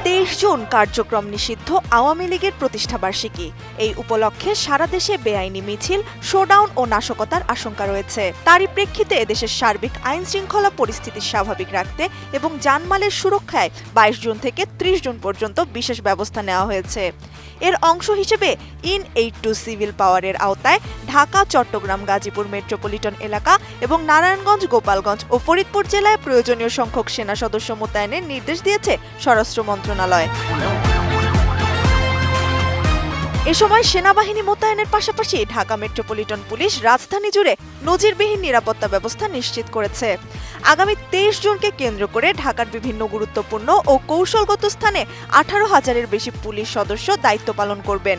23 June কার্যক্রম নিষিদ্ধ আওয়ামী লীগের প্রতিষ্ঠাবার্ষিকী। এই উপলক্ষে সারা দেশে বেআইনি মিছিল, শোডাউন ও নাশকতার আশঙ্কা রয়েছে। তারই প্রেক্ষিতে এদেশের সার্বিক আইন শৃঙ্খলা পরিস্থিতি স্বাভাবিক রাখতে এবং জানমালের সুরক্ষায় 22 জুন থেকে 30 জুন পর্যন্ত বিশেষ ব্যবস্থা নেওয়া হয়েছে। এর অংশ হিসেবে ইন-এইড টু সিভিল পাওয়ারের আওতায় ঢাকা, চট্টগ্রাম, গাজীপুর মেট্রোপলিটন এলাকা এবং নারায়ণগঞ্জ, গোপালগঞ্জ ও ফরিদপুর জেলায় প্রয়োজনীয় সংখ্যক সেনা সদস্য মোতায়েনের নির্দেশ দিয়েছে স্বরাষ্ট্র মন্ত্রণালয়। এ সময় সেনাবাহিনী মোতায়েনের পাশাপাশি ঢাকা মেট্রোপলিটন পুলিশ রাজধানী জুড়ে নজিরবিহীন নিরাপত্তা ব্যবস্থা নিশ্চিত করেছে। আগামী 23 জুনকে কেন্দ্র করে ঢাকার বিভিন্ন গুরুত্বপূর্ণ ও কৌশলগত স্থানে 18,000-এর বেশি পুলিশ সদস্য দায়িত্ব পালন করবেন।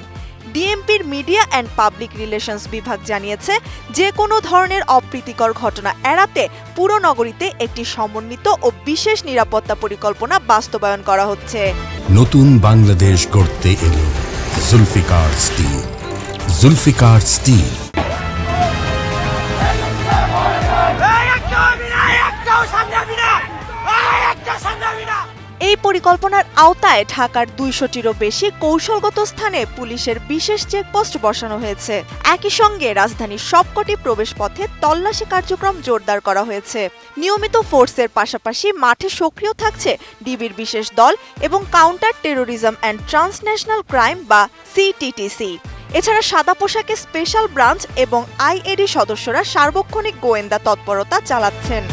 ডিএমপির মিডিয়া অ্যান্ড পাবলিক রিলেশনস বিভাগ জানিয়েছে, যে কোনো ধরনের অপ্রীতিকর ঘটনা এড়াতে পুরো নগরীতে একটি সমন্বিত ও বিশেষ নিরাপত্তা পরিকল্পনা বাস্তবায়ন করা হচ্ছে। নতুন বাংলাদেশ গড়তে এলো জুলফিকার স্টিল। জুলফিকার স্টিল। এই পরিকল্পনার আওতায় ঢাকার 200-টিরও বেশি কৌশলগত স্থানে পুলিশের বিশেষ চেকপোস্ট বসানো হয়েছে। একই সঙ্গে রাজধানীর সবকটি প্রবেশপথে তল্লাশি কার্যক্রম জোরদার করা হয়েছে। নিয়মিত ফোর্সের পাশাপাশি মাঠে সক্রিয় থাকছে ডিবির বিশেষ দল এবং counter terrorism and transnational crime বা সিটিটিসি। এছাড়া সাদা পোশাকে স্পেশাল ব্রাঞ্চ এবং আইএডি সদস্যরা সার্বক্ষণিক গোয়েন্দা তৎপরতা চালাচ্ছেন।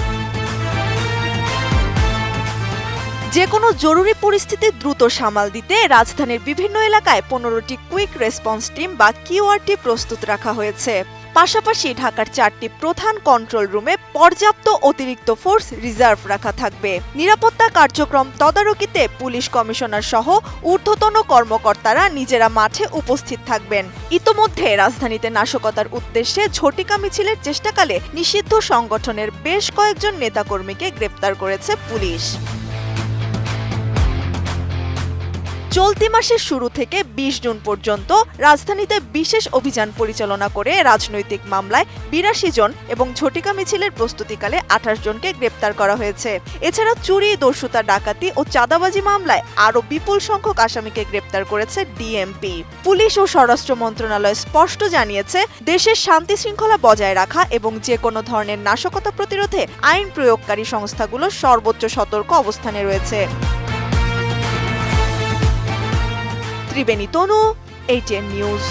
যে কোনো জরুরি পরিস্থিতি দ্রুত সামাল দিতে রাজধানীর বিভিন্ন এলাকায় 15টি কুইক রেসপন্স টিম বা কিউআরটি প্রস্তুত রাখা হয়েছে। পাশাপাশি ঢাকার 4টি প্রধান কন্ট্রোল রুমে পর্যাপ্ত অতিরিক্ত ফোর্স রিজার্ভ রাখা থাকবে। নিরাপত্তা কার্যক্রম তদারকিতে পুলিশ কমিশনার সহ ঊর্ধ্বতন কর্মকর্তারা নিজেরা মাঠে উপস্থিত থাকবেন। ইতোমধ্যে রাজধানীতে নাশকতার উদ্দেশ্যে ঝটিকা মিছিলের চেষ্টাকালে নিষিদ্ধ সংগঠনের বেশ কয়েকজন নেতাকর্মীকে গ্রেপ্তার করেছে পুলিশ। চলতি মাসের শুরু থেকে 20 জুন পর্যন্ত রাজধানীতে বিশেষ অভিযান পরিচালনা করে রাজনৈতিক মামলায় 82 জন এবং ঝটিকা মিছিলের প্রস্তুতিকালে 28 জনকে গ্রেপ্তার করা হয়েছে। এছাড়া চুরি, দস্যুতা, ডাকাতি ও চাঁদাবাজি মামলায় আরও বিপুল সংখ্যক আসামিকে গ্রেপ্তার করেছে ডিএমপি। পুলিশ ও স্বরাষ্ট্র মন্ত্রণালয় স্পষ্ট জানিয়েছে, দেশের শান্তি শৃঙ্খলা বজায় রাখা এবং যে কোনো ধরনের নাশকতা প্রতিরোধে আইন প্রয়োগকারী সংস্থাগুলো সর্বোচ্চ সতর্ক অবস্থানে রয়েছে। ত্রিবেণী তনু, ATN নিউজ।